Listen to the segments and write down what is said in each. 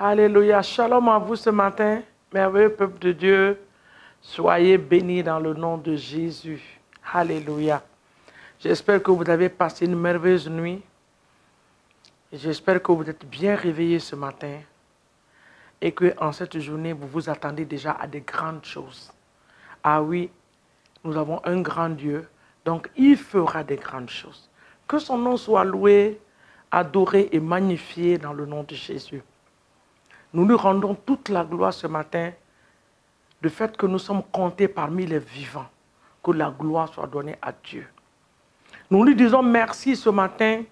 Alléluia. Shalom à vous ce matin, merveilleux peuple de Dieu. Soyez bénis dans le nom de Jésus. Alléluia. J'espère que vous avez passé une merveilleuse nuit. J'espère que vous êtes bien réveillés ce matin et qu'en cette journée, vous vous attendez déjà à des grandes choses. Ah oui, nous avons un grand Dieu, donc il fera des grandes choses. Que son nom soit loué, adoré et magnifié dans le nom de Jésus. Nous lui rendons toute la gloire ce matin du fait que nous sommes comptés parmi les vivants. Que la gloire soit donnée à Dieu. Nous lui disons merci ce matin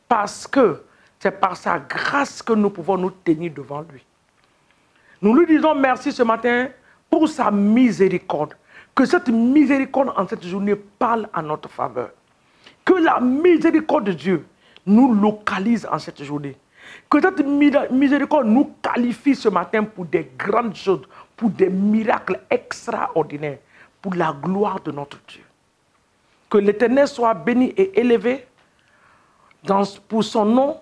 parce que c'est par sa grâce que nous pouvons nous tenir devant lui. Nous lui disons merci ce matin pour sa miséricorde. Que cette miséricorde en cette journée parle à notre faveur. Que la miséricorde de Dieu nous localise en cette journée. Que cette miséricorde nous qualifie ce matin pour des grandes choses, pour des miracles extraordinaires, pour la gloire de notre Dieu. Que l'Éternel soit béni et élevé pour son nom,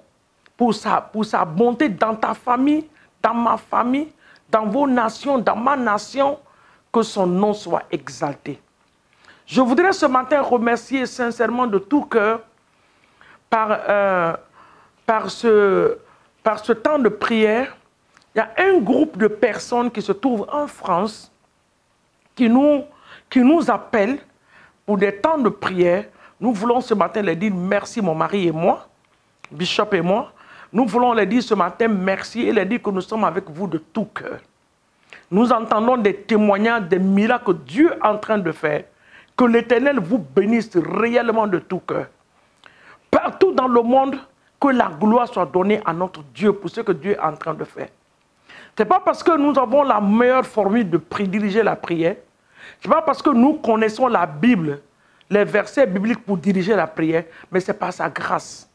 pour sa bonté dans ta famille, dans ma famille, dans vos nations, dans ma nation, que son nom soit exalté. Je voudrais ce matin remercier sincèrement de tout cœur par ce temps de prière. Il y a un groupe de personnes qui se trouvent en France qui nous appellent pour des temps de prière. Nous voulons ce matin leur dire merci, mon mari et moi, Bishop et moi. Nous voulons leur dire ce matin merci et leur dire que nous sommes avec vous de tout cœur. Nous entendons des témoignages, des miracles que Dieu est en train de faire. Que l'Éternel vous bénisse réellement de tout cœur. Partout dans le monde, que la gloire soit donnée à notre Dieu pour ce que Dieu est en train de faire. Ce n'est pas parce que nous avons la meilleure formule de diriger la prière. Ce n'est pas parce que nous connaissons la Bible, les versets bibliques pour diriger la prière, mais c'est par sa grâce.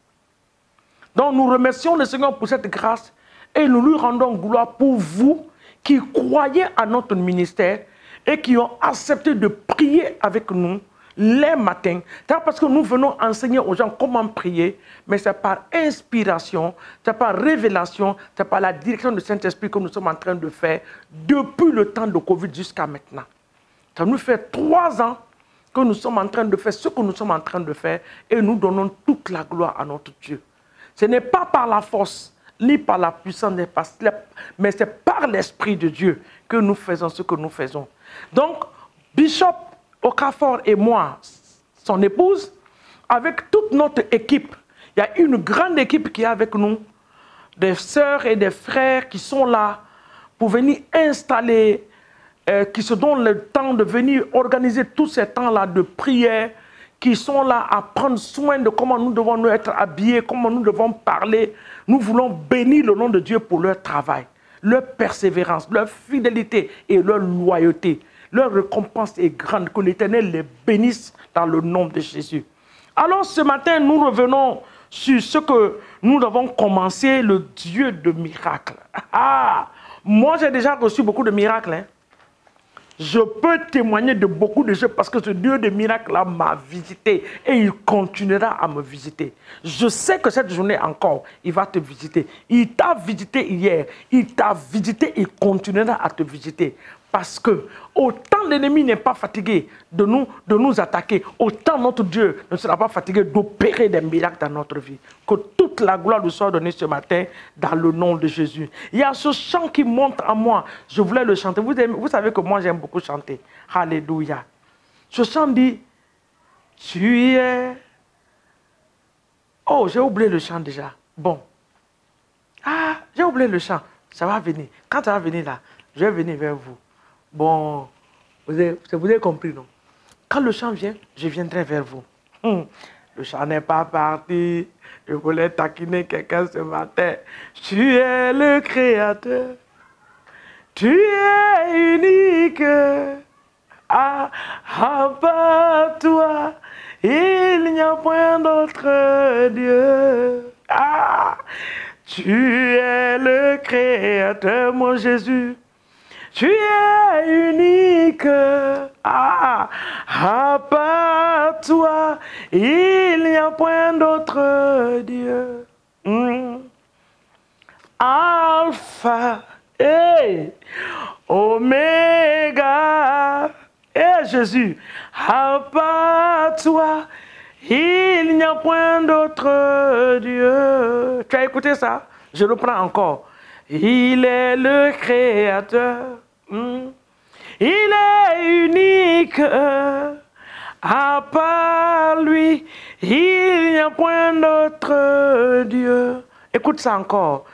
Donc nous remercions le Seigneur pour cette grâce et nous lui rendons gloire pour vous qui croyez à notre ministère et qui ont accepté de prier avec nous les matins. C'est parce que nous venons enseigner aux gens comment prier, mais c'est par inspiration, c'est par révélation, c'est par la direction du Saint-Esprit que nous sommes en train de faire depuis le temps de Covid jusqu'à maintenant. Ça nous fait 3 ans que nous sommes en train de faire ce que nous sommes en train de faire et nous donnons toute la gloire à notre Dieu. Ce n'est pas par la force, ni par la puissance, mais c'est par l'Esprit de Dieu que nous faisons ce que nous faisons. Donc, Bishop Okafor et moi, son épouse, avec toute notre équipe, il y a une grande équipe qui est avec nous, des sœurs et des frères qui sont là pour venir installer, qui se donnent le temps de venir organiser tous ces temps-là de prière, qui sont là à prendre soin de comment nous devons nous être habillés, comment nous devons parler. Nous voulons bénir le nom de Dieu pour leur travail, leur persévérance, leur fidélité et leur loyauté. Leur récompense est grande, que l'Éternel les bénisse dans le nom de Jésus. Alors ce matin, nous revenons sur ce que nous avons commencé, le Dieu de miracles. Ah, moi j'ai déjà reçu beaucoup de miracles. Hein. Je peux témoigner de beaucoup de choses parce que ce Dieu de miracles-là m'a visité et il continuera à me visiter. Je sais que cette journée encore, il va te visiter. Il t'a visité hier, il t'a visité, il continuera à te visiter. Parce que autant l'ennemi n'est pas fatigué de nous attaquer, autant notre Dieu ne sera pas fatigué d'opérer des miracles dans notre vie. Que toute la gloire lui soit donnée ce matin dans le nom de Jésus. Il y a ce chant qui monte en moi. Je voulais le chanter. Vous savez que moi j'aime beaucoup chanter. Alléluia. Ce chant dit, tu es... Oh, j'ai oublié le chant déjà. Bon. Ah, j'ai oublié le chant. Ça va venir. Quand ça va venir là, je vais venir vers vous. Bon, vous avez compris, non? Quand le chant vient, je viendrai vers vous. Le chant n'est pas parti. Je voulais taquiner quelqu'un ce matin. Tu es le Créateur. Tu es unique. À part toi, il n'y a point d'autre Dieu. Ah, tu es le Créateur, mon Jésus. Tu es unique, à part toi, il n'y a point d'autre Dieu. Alpha et Oméga. Et Jésus, à part toi, il n'y a point d'autre Dieu. Tu as écouté ça? Je le prends encore. Il est le Créateur. Il est unique. À part lui, il n'y a point d'autre Dieu. Écoute ça encore.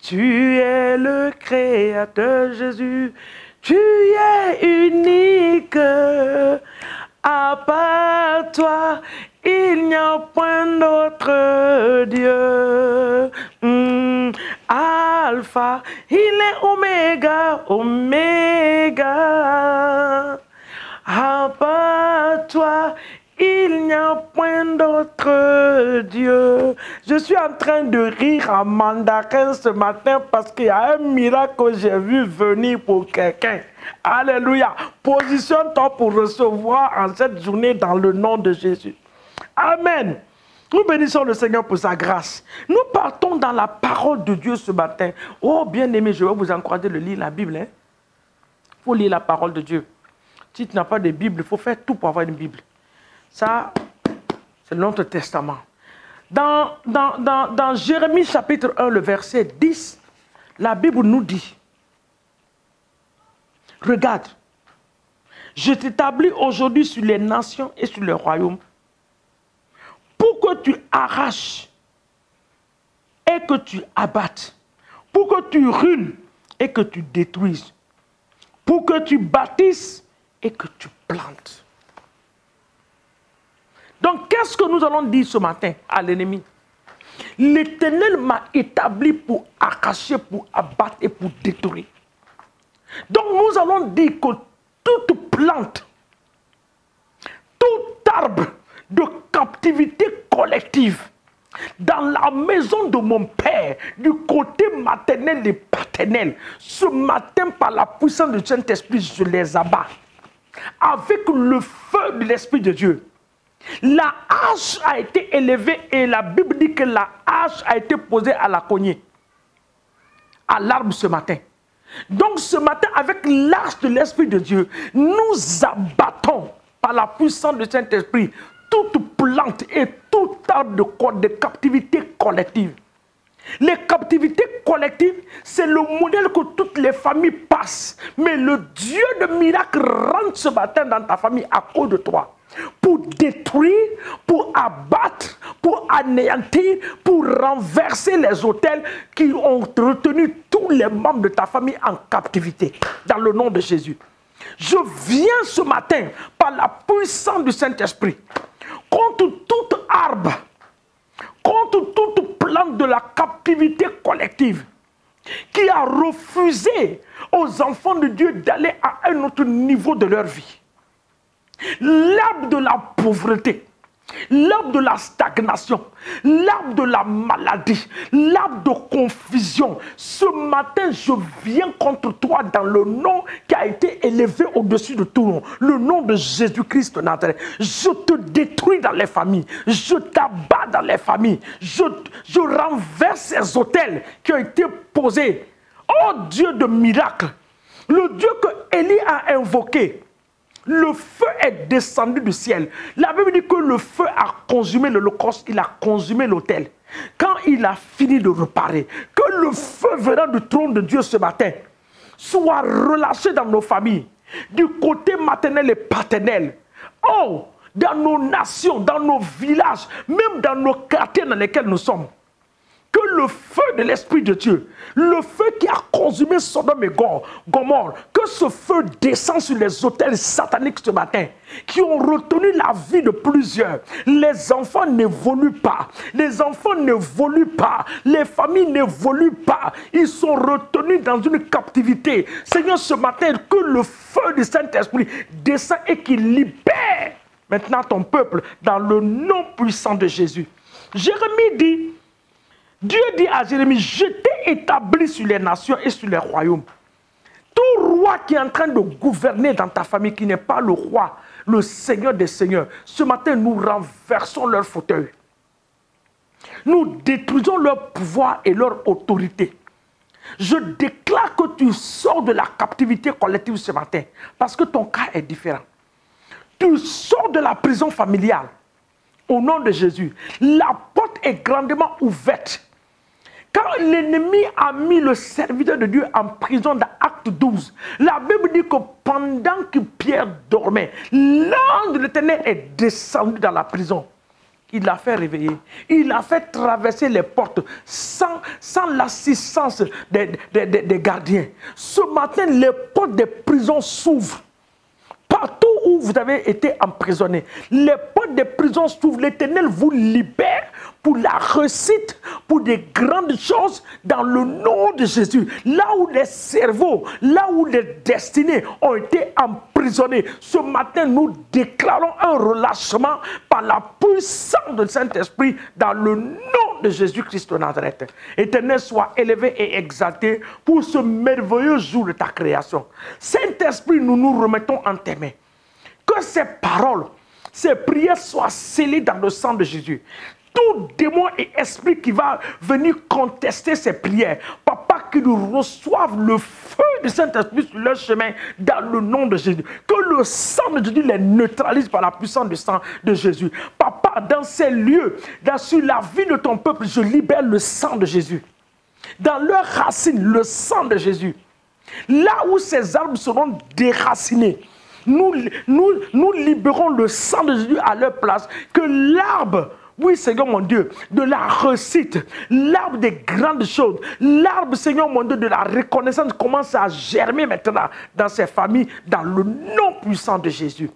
Tu es le Créateur, Jésus. Tu es unique. À part toi, il n'y a point d'autre Dieu. Alpha, il est Oméga, Oméga. À part toi, il n'y a point d'autre Dieu. Je suis en train de rire en mandarin ce matin parce qu'il y a un miracle que j'ai vu venir pour quelqu'un. Alléluia. Positionne-toi pour recevoir en cette journée dans le nom de Jésus. Amen. Nous bénissons le Seigneur pour sa grâce. Nous partons dans la parole de Dieu ce matin. Oh, bien-aimé, je vais vous encourager de lire la Bible. Il faut lire la parole de Dieu. Si tu n'as pas de Bible, il faut faire tout pour avoir une Bible. Ça, c'est notre testament. Dans Jérémie chapitre 1, le verset 10, la Bible nous dit, regarde, je t'établis aujourd'hui sur les nations et sur les royaumes pour que tu arraches et que tu abattes, pour que tu ruines et que tu détruises, pour que tu bâtisses et que tu plantes. Donc, qu'est-ce que nous allons dire ce matin à l'ennemi? L'Éternel m'a établi pour arracher, pour abattre et pour détruire. Donc, nous allons dire que toute plante, tout arbre de captivité collective dans la maison de mon Père, du côté maternel et paternel, ce matin, par la puissance du Saint-Esprit, je les abats. Avec le feu de l'Esprit de Dieu. La hache a été élevée et la Bible dit que la hache a été posée à la cognée, à l'arbre ce matin. Donc ce matin, avec l'hache de l'Esprit de Dieu, nous abattons par la puissance du Saint-Esprit toute plante et tout arbre de captivité collective. Les captivités collectives, c'est le modèle que toutes les familles passent. Mais le Dieu de miracle rentre ce matin dans ta famille à cause de toi. Pour détruire, pour abattre, pour anéantir, pour renverser les autels qui ont retenu tous les membres de ta famille en captivité. Dans le nom de Jésus. Je viens ce matin par la puissance du Saint-Esprit contre tout arbre, contre toute plante de la captivité collective qui a refusé aux enfants de Dieu d'aller à un autre niveau de leur vie. L'arbre de la pauvreté, l'arbre de la stagnation, l'arbre de la maladie, l'arbre de confusion. Ce matin, je viens contre toi dans le nom qui a été élevé au-dessus de tout nom, le nom de Jésus-Christ de Nazareth. Je te détruis dans les familles, je t'abats dans les familles, je renverse ces autels qui ont été posés. Oh Dieu de miracle, le Dieu que Élie a invoqué. Le feu est descendu du ciel. La Bible dit que le feu a consumé l'holocauste, il a consumé l'autel. Quand il a fini de réparer, que le feu venant du trône de Dieu ce matin soit relâché dans nos familles, du côté maternel et paternel. Oh, dans nos nations, dans nos villages, même dans nos quartiers dans lesquels nous sommes. Que le feu de l'Esprit de Dieu, le feu qui a consumé Sodome et Gomorrhe, que ce feu descend sur les autels sataniques ce matin, qui ont retenu la vie de plusieurs. Les enfants n'évoluent pas, les enfants n'évoluent pas, les familles n'évoluent pas. Ils sont retenus dans une captivité. Seigneur, ce matin, que le feu du Saint-Esprit descend et qu'il libère maintenant ton peuple dans le nom puissant de Jésus. Jérémie dit, Dieu dit à Jérémie, je t'ai établi sur les nations et sur les royaumes. Tout roi qui est en train de gouverner dans ta famille, qui n'est pas le roi, le Seigneur des Seigneurs, ce matin, nous renversons leur fauteuil. Nous détruisons leur pouvoir et leur autorité. Je déclare que tu sors de la captivité collective ce matin parce que ton cas est différent. Tu sors de la prison familiale au nom de Jésus. La porte est grandement ouverte. Quand l'ennemi a mis le serviteur de Dieu en prison dans Acte 12, la Bible dit que pendant que Pierre dormait, l'ange de l'Éternel est descendu dans la prison. Il l'a fait réveiller. Il a fait traverser les portes sans l'assistance des gardiens. Ce matin, les portes des prisons s'ouvrent. Partout où vous avez été emprisonné, les portes des prisons s'ouvrent. L'Éternel vous libère pour la réussite, pour des grandes choses dans le nom de Jésus. Là où les cerveaux, là où les destinées ont été emprisonnés, ce matin nous déclarons un relâchement par la puissance du Saint-Esprit dans le nom de Jésus-Christ de Nazareth. Éternel, sois élevé et exalté pour ce merveilleux jour de ta création. Saint-Esprit, nous nous remettons en tes mains. Que ces paroles, ces prières soient scellées dans le sang de Jésus. Tout démon et esprit qui va venir contester ces prières, papa, qu'ils reçoivent le feu du Saint-Esprit sur leur chemin dans le nom de Jésus. Que le sang de Jésus les neutralise par la puissance du sang de Jésus. Papa, dans ces lieux, sur la vie de ton peuple, je libère le sang de Jésus. Dans leurs racines, le sang de Jésus. Là où ces arbres seront déracinés, nous libérons le sang de Jésus à leur place. Que l'arbre, oui Seigneur mon Dieu, de la réussite, l'arbre des grandes choses, l'arbre Seigneur mon Dieu de la reconnaissance commence à germer maintenant dans ces familles, dans le nom puissant de Jésus.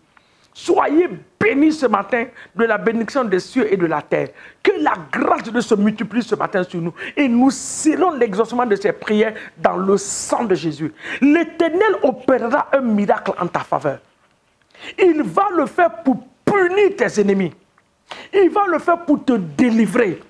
Soyez bénis ce matin de la bénédiction des cieux et de la terre. Que la grâce de Dieu se multiplie ce matin sur nous. Et nous scellons l'exaucement de ces prières dans le sang de Jésus. L'Éternel opérera un miracle en ta faveur. Il va le faire pour punir tes ennemis. Il va le faire pour te délivrer.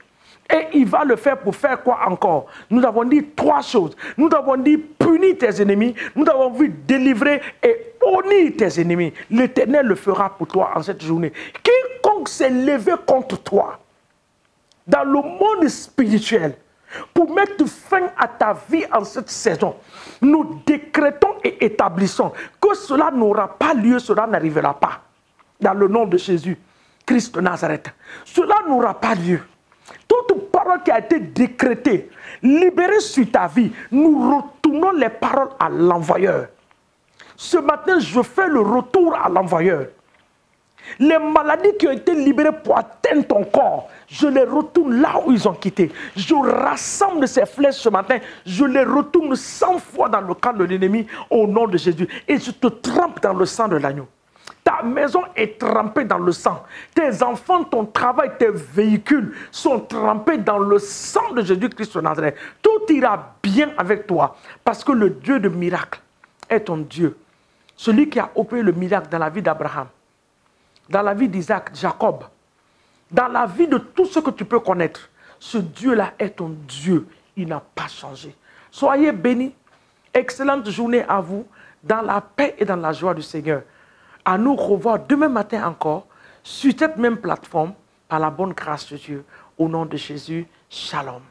Et il va le faire pour faire quoi encore? Nous avons dit trois choses. Nous avons dit punir tes ennemis. Nous avons vu délivrer et honir tes ennemis. L'Éternel le fera pour toi en cette journée. Quiconque s'est levé contre toi dans le monde spirituel pour mettre fin à ta vie en cette saison, nous décrétons et établissons que cela n'aura pas lieu, cela n'arrivera pas. Dans le nom de Jésus, Christ de Nazareth. Cela n'aura pas lieu. Toute parole qui a été décrétée, libérée sur ta vie, nous retournons les paroles à l'envoyeur. Ce matin, je fais le retour à l'envoyeur. Les maladies qui ont été libérées pour atteindre ton corps, je les retourne là où ils ont quitté. Je rassemble ces flèches ce matin, je les retourne 100 fois dans le camp de l'ennemi au nom de Jésus. Et je te trempe dans le sang de l'agneau. Ta maison est trempée dans le sang. Tes enfants, ton travail, tes véhicules sont trempés dans le sang de Jésus-Christ de Nazareth. Tout ira bien avec toi parce que le Dieu de miracle est ton Dieu. Celui qui a opéré le miracle dans la vie d'Abraham, dans la vie d'Isaac, Jacob, dans la vie de tout ce que tu peux connaître. Ce Dieu-là est ton Dieu. Il n'a pas changé. Soyez bénis. Excellente journée à vous dans la paix et dans la joie du Seigneur. À nous revoir demain matin encore sur cette même plateforme par la bonne grâce de Dieu. Au nom de Jésus, shalom.